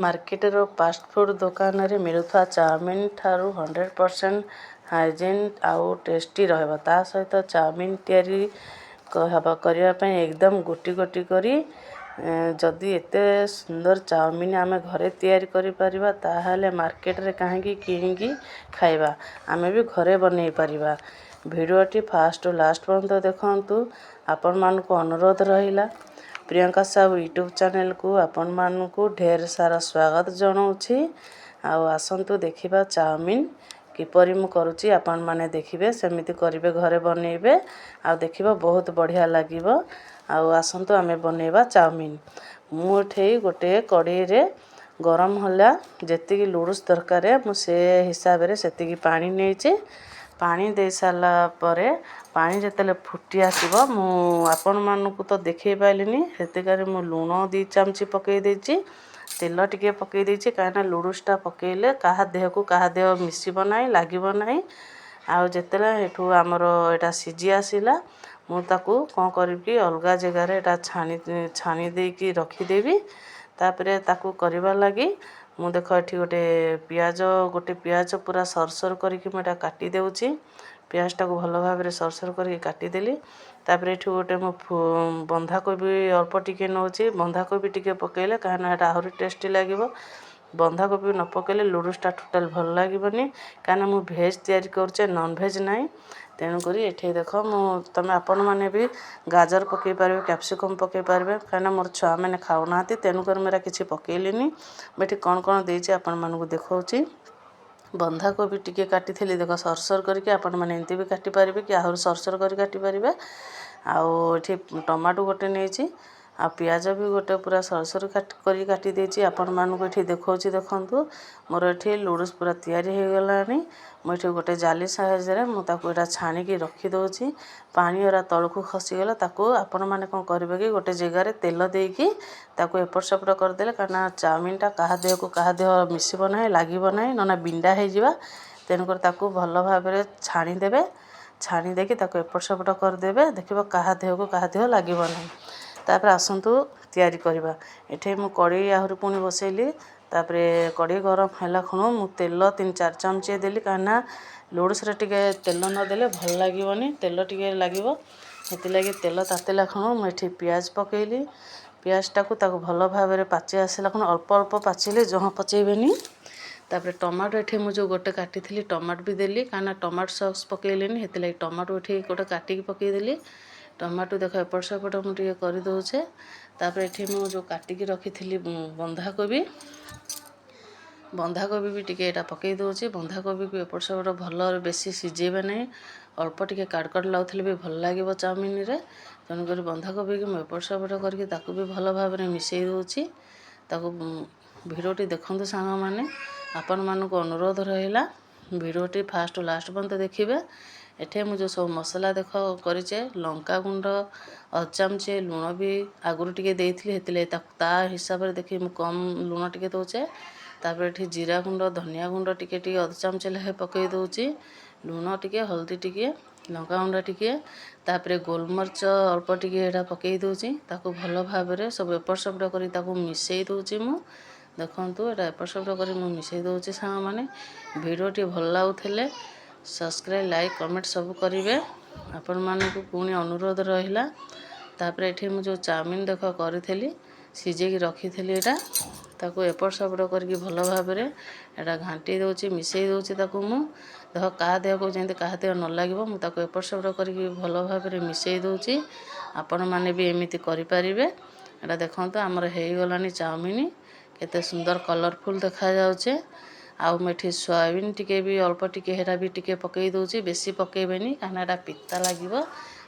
ମାର୍କେଟର fast food ଦୋକାନରେ ମିଳୁଥିବା chowmein ଠାରୁ 100% ହାଇଜିନ୍ ଆଉ ଟେଷ୍ଟି ରହିବ। ତା ସହିତ ଚାଉମିନ୍ ତିଆରି କରିବା ପାଇଁ ଏକଦମ ଗୋଟି ଗୋଟି କରି ଯଦି ଏତେ ସୁନ୍ଦର ଚାଉମିନ୍ ଆମେ ଘରେ ତିଆରି କରିପାରିବା ତାହେଲେ ମାର୍କେଟରେ କାହିଁକି କିଣିକି ଖାଇବା, ଆମେ ବି ଘରେ ବନେଇ ପାରିବା। ଭିଡ଼ିଓଟି ଫାଷ୍ଟରୁ ଲାଷ୍ଟ ପର୍ଯ୍ୟନ୍ତ ଦେଖନ୍ତୁ। ଆପଣମାନଙ୍କୁ ଅନୁରୋଧ ରହିଲା, ପ୍ରିୟଙ୍କା ସାହୁ ୟୁଟ୍ୟୁବ୍ ଚ୍ୟାନେଲକୁ ଆପଣମାନଙ୍କୁ ଢେର ସାରା ସ୍ୱାଗତ ଜଣାଉଛି। ଆଉ ଆସନ୍ତୁ ଦେଖିବା ଚାଉମିନ୍ କିପରି ମୁଁ କରୁଛି। ଆପଣମାନେ ଦେଖିବେ, ସେମିତି କରିବେ, ଘରେ ବନେଇବେ ଆଉ ଦେଖିବା ବହୁତ ବଢ଼ିଆ ଲାଗିବ। ଆଉ ଆସନ୍ତୁ ଆମେ ବନେଇବା ଚାଉମିନ୍। ମୁଁ ଏଠି ଗୋଟେ କଡ଼େଇରେ ଗରମ ହେଲା ଯେତିକି ଲୁଡ଼ୁସ୍ ଦରକାର ମୁଁ ସେ ହିସାବରେ ସେତିକି ପାଣି ନେଇଛି। ପାଣି ଦେଇ ସାରିଲା ପରେ ପାଣି ଯେତେବେଳେ ଫୁଟି ଆସିବ, ମୁଁ ଆପଣମାନଙ୍କୁ ତ ଦେଖେଇ ପାରିଲିନି, ସେତିକାରେ ମୁଁ ଲୁଣ 2 ଚାମଚ ପକାଇ ଦେଇଛି, ତେଲ ଟିକେ ପକାଇ ଦେଇଛି, କାହିଁକିନା ଲୁଡ଼ୁସ୍ଟା ପକାଇଲେ କାହା ଦେହ ମିଶିବ ନାହିଁ, ଲାଗିବ ନାହିଁ। ଆଉ ଯେତେବେଳେ ଏଠୁ ଆମର ଏଇଟା ସିଝି ଆସିଲା, ମୁଁ ତାକୁ କ'ଣ କରିବି, ଅଲଗା ଜାଗାରେ ଏଇଟା ଛାଣି ଦେଇକି ରଖିଦେବି। ତାପରେ ତାକୁ କରିବା ଲାଗି ମୁଁ ଦେଖ ଏଠି ଗୋଟେ ପିଆଜ ପୁରା ସରୁ କରିକି ମୁଁ ଏଇଟା କାଟି ଦେଉଛି। ପିଆଜଟାକୁ ଭଲ ଭାବରେ ସରୁ କରିକି କାଟିଦେଲି। ତାପରେ ଏଠୁ ଗୋଟେ ମୁଁ ବନ୍ଧାକୋବି ଅଳ୍ପ ଟିକେ ନେଉଛି। ବନ୍ଧାକୋବି ଟିକେ ପକାଇଲେ କାହିଁକିନା ଏଇଟା ଆହୁରି ଟେଷ୍ଟି ଲାଗିବ। ବନ୍ଧାକୋବି ନ ପକାଇଲେ ଲୁଡ଼ୁସ୍ଟା ଟୋଟାଲ୍ ଭଲ ଲାଗିବନି, କାହିଁକିନା ମୁଁ ଭେଜ୍ ତିଆରି କରୁଛେ, ନନ୍ଭେଜ୍ ନାହିଁ। ତେଣୁକରି ଏଠି ଦେଖ ଆପଣମାନେ ବି ଗାଜର ପକାଇ ପାରିବେ, କ୍ୟାପ୍ସିକମ୍ ପକାଇ ପାରିବେ, କାହିଁକିନା ମୋର ଛୁଆମାନେ ଖାଉନାହାନ୍ତି, ତେଣୁକରି ମୁଁ ଏରା କିଛି ପକାଇଲିନି। ମୁଁ ଏଠି କ'ଣ ଦେଇଛି ଆପଣମାନଙ୍କୁ ଦେଖାଉଛି। ବନ୍ଧାକୋବି ଟିକେ କାଟିଥିଲି, ଦେଖ ସରୁ କରିକି, ଆପଣମାନେ ଏମିତି ବି କାଟିପାରିବେ କି ଆହୁରି ସରୁ କରି କାଟିପାରିବେ। ଆଉ ଏଠି ଟମାଟୋ ଗୋଟେ ନେଇଛି, ଆଉ ପିଆଜ ବି ଗୋଟେ ପୁରା ସରୁ କରି କାଟି ଦେଇଛି। ଆପଣମାନଙ୍କୁ ଏଠି ଦେଖାଉଛି, ଦେଖନ୍ତୁ ମୋର ଏଠି ଲୁଡ଼ୁସ୍ ପୁରା ତିଆରି ହୋଇଗଲାଣି। ମୁଁ ଏଠି ଗୋଟେ ଜାଲି ସାହାଯ୍ୟରେ ମୁଁ ତାକୁ ଏଇଟା ଛାଣିକି ରଖିଦେଉଛି। ପାଣି ଏରା ତଳକୁ ଖସିଗଲେ ତାକୁ ଆପଣମାନେ କ'ଣ କରିବେ କି ଗୋଟେ ଜାଗାରେ ତେଲ ଦେଇକି ତାକୁ ଏପଟ ସେପଟ କରିଦେଲେ, କାହିଁକିନା ଚାଉମିନ୍ଟା କାହା ଦେହ ମିଶିବ ନାହିଁ, ଲାଗିବ ନାହିଁ, ନହେଲେ ବିଣ୍ଡା ହେଇଯିବ। ତେଣୁକରି ତାକୁ ଭଲ ଭାବରେ ଛାଣିଦେବେ। ଛାଣି ଦେଇକି ତାକୁ ଏପଟ ସେପଟ କରିଦେବେ, ଦେଖିବ କାହା ଦେହ ଲାଗିବ ନାହିଁ। ତାପରେ ଆସନ୍ତୁ ତିଆରି କରିବା। ଏଠି ମୁଁ କଡ଼େଇ ଆହୁରି ପୁଣି ବସେଇଲି। ତାପରେ କଡ଼େଇ ଗରମ ହେଲା ଖୁଣୁ ମୁଁ ତେଲ 3-4 ଚାମଚ ଦେଲି, କାହିଁକିନା ଲୁଡ଼ୁସ୍ରେ ଟିକେ ତେଲ ନଦେଲେ ଭଲ ଲାଗିବନି, ତେଲ ଟିକେ ଲାଗିବ। ସେଥିଲାଗି ତେଲ ତାତିଲା ଖୁଣୁ ମୁଁ ଏଠି ପିଆଜ ପକାଇଲି। ପିଆଜଟାକୁ ତାକୁ ଭଲ ଭାବରେ ପାଚି ଆସିଲା ଖୁଣୁ, ଅଳ୍ପ ପାଚିଲେ ଜମା ପଚେଇବେନି। ତାପରେ ଟମାଟୋ ଏଠି ମୁଁ ଯେଉଁ ଗୋଟେ କାଟିଥିଲି ଟମାଟୋ ବି ଦେଲି, କାହିଁକିନା ଟମାଟୋ ସସ୍ ପକାଇଲିନି, ସେଥିଲାଗି ଟମାଟୋ ଏଠି ଗୋଟେ କାଟିକି ପକାଇଦେଲି। ଟମାଟୋ ଦେଖ ଏପଟ ସେପଟ ମୁଁ ଟିକେ କରିଦେଉଛେ। ତାପରେ ଏଠି ମୁଁ ଯେଉଁ କାଟିକି ରଖିଥିଲି ବନ୍ଧାକୋବି ବି ଟିକେ ଏଇଟା ପକାଇ ଦେଉଛି। ବନ୍ଧାକୋବିକୁ ଏପଟ ସେପଟ ଭଲରେ ବେଶୀ ସିଝେଇବେ ନାହିଁ, ଅଳ୍ପ ଟିକେ କାଡ଼ ଲାଗୁଥିଲେ ବି ଭଲ ଲାଗିବ ଚାଉମିନ୍ରେ। ତେଣୁକରି ବନ୍ଧାକୋବିକୁ ମୁଁ ଏପଟ ସେପଟ କରିକି ତାକୁ ବି ଭଲ ଭାବରେ ମିଶାଇ ଦେଉଛି। ତାକୁ ଭିଡ଼ିଓଟି ଦେଖନ୍ତୁ ସାଙ୍ଗମାନେ, ଆପଣମାନଙ୍କୁ ଅନୁରୋଧ ରହିଲା ଭିଡ଼ିଓଟି ଫାଷ୍ଟରୁ ଲାଷ୍ଟ ପର୍ଯ୍ୟନ୍ତ ଦେଖିବେ। ଏଠି ମୁଁ ଯେଉଁ ସବୁ ମସଲା କରିଛେ, ଲଙ୍କାଗୁଣ୍ଡ 1 ଚାମଚ, ଲୁଣ ବି ଆଗରୁ ଟିକେ ଦେଇଥିଲି, ସେଥିଲାଗି ତାକୁ ତା ହିସାବରେ ଦେଖି ମୁଁ କମ୍ ଲୁଣ ଟିକେ ଦେଉଛେ। ତାପରେ ଏଠି ଜିରା ଗୁଣ୍ଡ, ଧନିଆ ଗୁଣ୍ଡ ଟିକେ 1 ଚାମଚ ଲେଖାଏଁ ପକାଇ ଦେଉଛି। ଲୁଣ ଟିକେ, ହଳଦୀ ଟିକେ, ଲଙ୍କାଗୁଣ୍ଡ ଟିକେ, ତାପରେ ଗୋଲମରିଚ ଅଳ୍ପ ଟିକେ ଏଇଟା ପକାଇ ଦେଉଛି। ତାକୁ ଭଲ ଭାବରେ ସବୁ ଏପଟ ସେପଟ କରି ତାକୁ ମିଶାଇ ଦେଉଛି। ମୁଁ ଦେଖନ୍ତୁ ଏଇଟା ଏପଟ ସେପଟ କରି ମୁଁ ମିଶାଇ ଦେଉଛି। ସାଙ୍ଗମାନେ ଭିଡ଼ିଓଟି ଭଲ ଲାଗୁଥିଲେ ସବସ୍କ୍ରାଇବ୍, ଲାଇକ୍, କମେଣ୍ଟ ସବୁ କରିବେ। ଆପଣମାନଙ୍କୁ ପୁଣି ଅନୁରୋଧ ରହିଲା। ତାପରେ ଏଠି ମୁଁ ଯେଉଁ ଚାଉମିନ୍ କରିଥିଲି, ସିଝେଇକି ରଖିଥିଲି, ତାକୁ ଏପଟ ସେପଟ କରିକି ଭଲ ଭାବରେ ଏଇଟା ଘାଣ୍ଟି ଦେଉଛି, ମିଶାଇ ଦେଉଛି। ତାକୁ ମୁଁ କାହା ଦେହକୁ ଯେମିତି କାହା ଦେହ ନ ଲାଗିବ, ମୁଁ ତାକୁ ଏପଟ ସେପଟ କରିକି ଭଲ ଭାବରେ ମିଶାଇ ଦେଉଛି। ଆପଣମାନେ ବି ଏମିତି କରିପାରିବେ। ଏଇଟା ଦେଖନ୍ତୁ ଆମର ହେଇଗଲାଣି ଚାଉମିନ୍, କେତେ ସୁନ୍ଦର କଲରଫୁଲ୍ ଦେଖାଯାଉଛି। ଆଉ ମୁଁ ଏଠି ସୋୟାବିନ୍ ଟିକେ ବି ଅଳ୍ପ ଟିକେ ହେରା ବି ଟିକେ ପକାଇ ଦେଉଛି, ବେଶୀ ପକାଇବେନି, କାହିଁକିନା ଏଇଟା ପିତା ଲାଗିବ,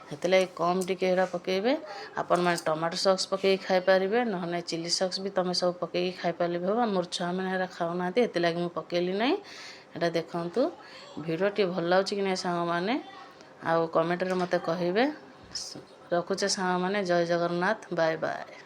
ସେଥିଲାଗି କମ୍ ଟିକେ ଏଇଟା ପକାଇବେ। ଆପଣମାନେ ଟମାଟୋ ସସ୍ ପକାଇକି ଖାଇପାରିବେ, ନହେଲେ ଚିଲି ସସ୍ ବି ତୁମେ ସବୁ ପକାଇକି ଖାଇପାରିଲେ ବି ହେବ। ମୋର ଛୁଆମାନେ ଏରା ଖାଉନାହାନ୍ତି, ସେଥିଲାଗି ମୁଁ ପକାଇଲି ନାହିଁ। ଏଇଟା ଦେଖନ୍ତୁ ଭିଡ଼ିଓଟି ଭଲ ଲାଗୁଛି କି ନାହିଁ ସାଙ୍ଗମାନେ, ଆଉ କମେଣ୍ଟରେ ମୋତେ କହିବେ। ରଖୁଛେ ସାଙ୍ଗମାନେ, ଜୟ ଜଗନ୍ନାଥ, ବାଏ ବାଏ।